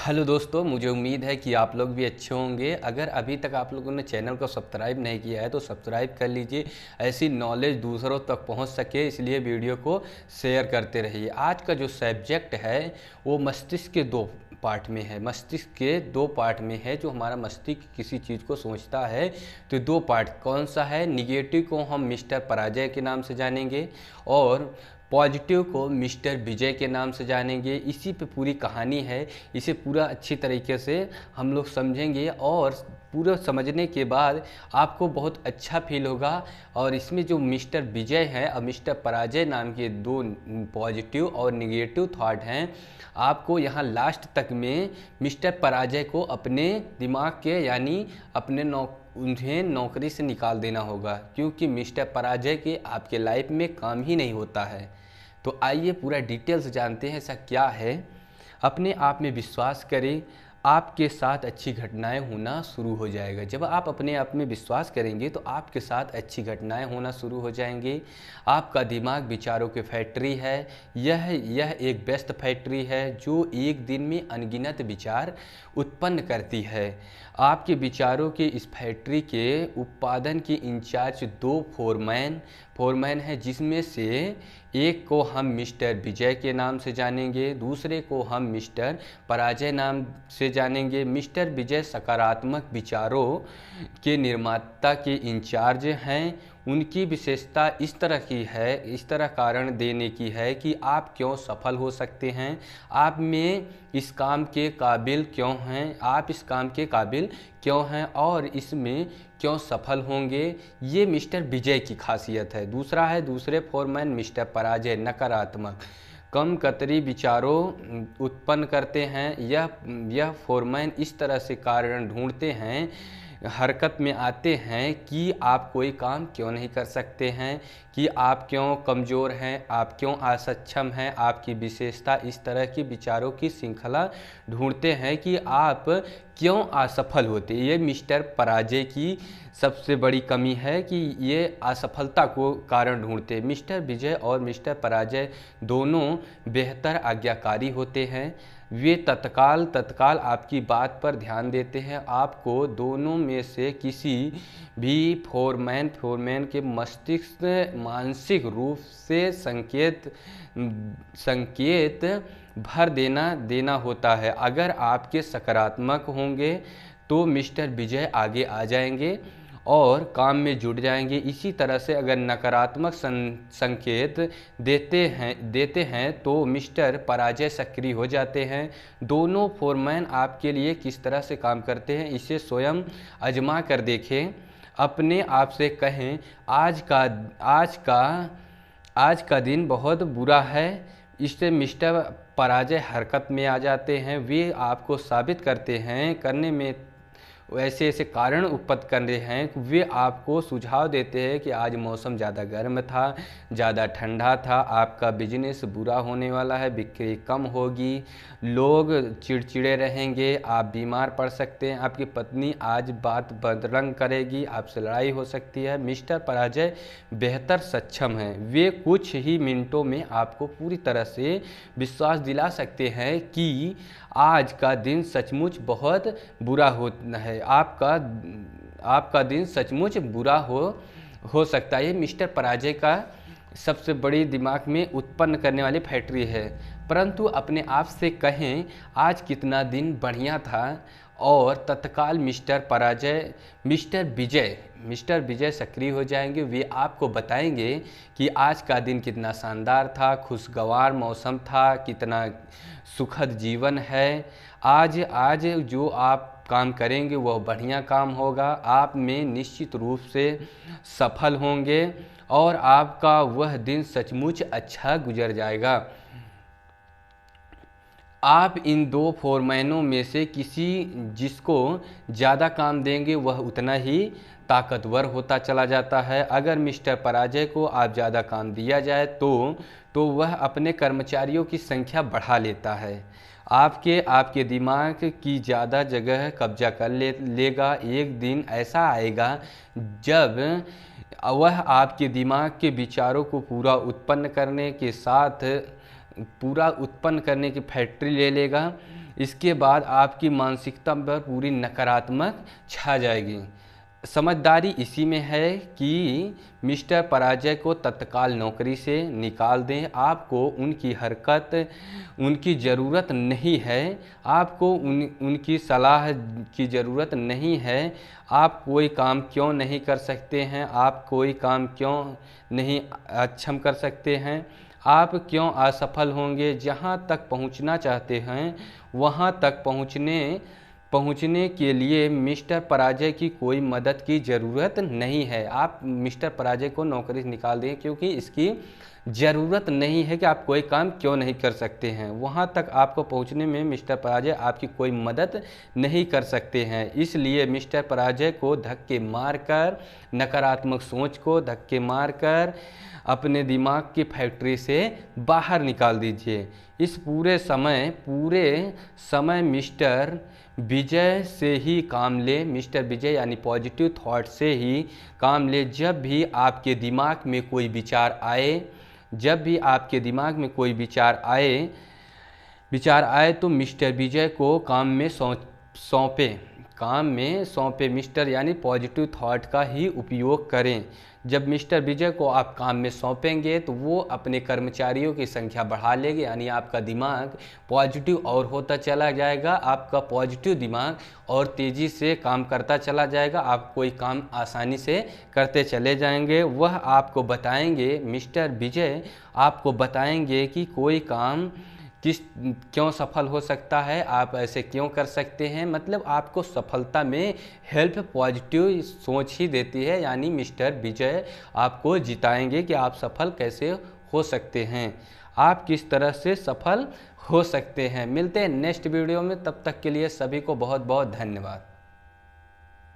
Hello दोस्तों, मुझे उम्मीद है कि आप लोग भी अच्छे होंगे। अगर अभी तक आप लोगों ने चैनल को सब्सक्राइब नहीं किया है तो सब्सक्राइब कर लीजिए। ऐसी नॉलेज दूसरों तक पहुंच सके, इसलिए वीडियो को शेयर करते रहिए। आज का जो सब्जेक्ट है वो मस्तिष्क के दो पार्ट में है। मस्तिष्क के दो पार्ट में है। जो हमारा मस्तिष्क किसी चीज़ को सोचता है तो दो पार्ट कौन सा है। निगेटिव को हम मिस्टर पराजय के नाम से जानेंगे और पॉजिटिव को मिस्टर विजय के नाम से जानेंगे। इसी पे पूरी कहानी है। इसे पूरा अच्छी तरीके से हम लोग समझेंगे और पूरा समझने के बाद आपको बहुत अच्छा फील होगा। और इसमें जो मिस्टर विजय हैं और मिस्टर पराजय नाम के दो पॉजिटिव और निगेटिव थॉट हैं, आपको यहाँ लास्ट तक में मिस्टर पराजय को अपने दिमाग के यानी अपने उन्हें नौकरी से निकाल देना होगा, क्योंकि मिस्टर पराजय के आपके लाइफ में काम ही नहीं होता है। तो आइए पूरा डिटेल्स जानते हैं ऐसा क्या है। अपने आप में विश्वास करें, आपके साथ अच्छी घटनाएं होना शुरू हो जाएगा। जब आप अपने आप में विश्वास करेंगे तो आपके साथ अच्छी घटनाएं होना शुरू हो जाएंगे। आपका दिमाग विचारों की फैक्ट्री है। यह एक व्यस्त फैक्ट्री है जो एक दिन में अनगिनत विचार उत्पन्न करती है। आपके विचारों के इस फैक्ट्री के उत्पादन के इंचार्ज दो फोरमैन हैं, जिसमें से एक को हम मिस्टर विजय के नाम से जानेंगे, दूसरे को हम मिस्टर पराजय नाम से जानेंगे। मिस्टर विजय सकारात्मक विचारों के निर्माता के इंचार्ज हैं। उनकी विशेषता इस तरह कारण देने की है कि आप क्यों सफल हो सकते हैं, आप में इस काम के काबिल क्यों हैं, आप इस काम के काबिल क्यों हैं और इसमें क्यों सफल होंगे। ये मिस्टर विजय की खासियत है। दूसरा है दूसरे फोरमैन मिस्टर पराजय, नकारात्मक कम कतरी विचारों उत्पन्न करते हैं। यह फोरमैन इस तरह से कारण ढूंढते हैं, हरकत में आते हैं कि आप कोई काम क्यों नहीं कर सकते हैं, कि आप क्यों कमज़ोर हैं, आप क्यों असक्षम हैं, आपकी विशेषता। इस तरह की विचारों की श्रृंखला ढूंढते हैं कि आप क्यों असफल होते। ये मिस्टर पराजय की सबसे बड़ी कमी है कि ये असफलता को कारण ढूंढते। मिस्टर विजय और मिस्टर पराजय दोनों बेहतर आज्ञाकारी होते हैं। वे तत्काल आपकी बात पर ध्यान देते हैं। आपको दोनों में से किसी भी फोरमैन के मस्तिष्क मानसिक रूप से संकेत भर देना होता है। अगर आपके सकारात्मक होंगे तो मिस्टर विजय आगे आ जाएंगे और काम में जुट जाएंगे। इसी तरह से अगर नकारात्मक संकेत देते हैं तो मिस्टर पराजय सक्रिय हो जाते हैं। दोनों फोरमैन आपके लिए किस तरह से काम करते हैं, इसे स्वयं आजमा कर देखें। अपने आप से कहें, आज का दिन बहुत बुरा है। इससे मिस्टर पराजय हरकत में आ जाते हैं। वे आपको साबित करने में ऐसे कारण उत्पन्न कर रहे हैं। वे आपको सुझाव देते हैं कि आज मौसम ज़्यादा गर्म था, ज़्यादा ठंडा था, आपका बिजनेस बुरा होने वाला है, बिक्री कम होगी, लोग चिड़चिड़े रहेंगे, आप बीमार पड़ सकते हैं, आपकी पत्नी आज बात बदरंग करेगी, आपसे लड़ाई हो सकती है। मिस्टर पराजय बेहतर सक्षम हैं। वे कुछ ही मिनटों में आपको पूरी तरह से विश्वास दिला सकते हैं कि आज का दिन सचमुच बहुत बुरा होता है, आपका दिन सचमुच बुरा हो सकता है। ये मिस्टर पराजय का सबसे बड़ी दिमाग में उत्पन्न करने वाली फैक्ट्री है। परंतु अपने आप से कहें, आज कितना दिन बढ़िया था, और तत्काल मिस्टर विजय सक्रिय हो जाएंगे। वे आपको बताएंगे कि आज का दिन कितना शानदार था, खुशगवार मौसम था, कितना सुखद जीवन है। आज जो आप काम करेंगे वह बढ़िया काम होगा, आप में निश्चित रूप से सफल होंगे और आपका वह दिन सचमुच अच्छा गुजर जाएगा। आप इन दो फोरमैनों में से जिसको ज़्यादा काम देंगे वह उतना ही ताकतवर होता चला जाता है। अगर मिस्टर पराजय को आप ज़्यादा काम दिया जाए तो वह अपने कर्मचारियों की संख्या बढ़ा लेता है, आपके दिमाग की ज़्यादा जगह कब्जा कर लेगा। एक दिन ऐसा आएगा जब वह आपके दिमाग के विचारों को पूरा उत्पन्न करने की फैक्ट्री ले लेगा। इसके बाद आपकी मानसिकता पर पूरी नकारात्मक छा जाएगी। समझदारी इसी में है कि मिस्टर पराजय को तत्काल नौकरी से निकाल दें। आपको उनकी हरकत, उनकी ज़रूरत नहीं है, आपको उनकी सलाह की ज़रूरत नहीं है। आप कोई काम क्यों नहीं कर सकते हैं? आप कोई काम क्यों नहीं अक्षम कर सकते हैं? आप क्यों असफल होंगे? जहाँ तक पहुँचना चाहते हैं वहाँ तक पहुँचने के लिए मिस्टर पराजय की कोई मदद की ज़रूरत नहीं है। आप मिस्टर पराजय को नौकरी से निकाल दें, क्योंकि इसकी ज़रूरत नहीं है कि आप कोई काम क्यों नहीं कर सकते हैं। वहाँ तक आपको पहुँचने में मिस्टर पराजय आपकी कोई मदद नहीं कर सकते हैं। इसलिए मिस्टर पराजय को धक्के मारकर, नकारात्मक सोच को धक्के मारकर अपने दिमाग की फैक्ट्री से बाहर निकाल दीजिए। इस पूरे समय मिस्टर विजय से ही काम ले। मिस्टर विजय यानी पॉजिटिव थॉट से ही काम ले। जब भी आपके दिमाग में कोई विचार आए, जब भी आपके दिमाग में कोई विचार आए तो मिस्टर विजय को काम में सौंपे। मिस्टर यानी पॉजिटिव थॉट का ही उपयोग करें। जब मिस्टर विजय को आप काम में सौंपेंगे तो वो अपने कर्मचारियों की संख्या बढ़ा लेंगे, यानी आपका दिमाग पॉजिटिव और होता चला जाएगा। आपका पॉजिटिव दिमाग और तेज़ी से काम करता चला जाएगा। आप कोई काम आसानी से करते चले जाएंगे। वह आपको बताएंगे, मिस्टर विजय आपको बताएंगे कि कोई काम क्यों सफल हो सकता है, आप ऐसे क्यों कर सकते हैं। मतलब आपको सफलता में हेल्प पॉजिटिव सोच ही देती है। यानी मिस्टर विजय आपको जिताएंगे कि आप सफल कैसे हो सकते हैं, आप किस तरह से सफल हो सकते हैं। मिलते हैं नेक्स्ट वीडियो में, तब तक के लिए सभी को बहुत बहुत धन्यवाद।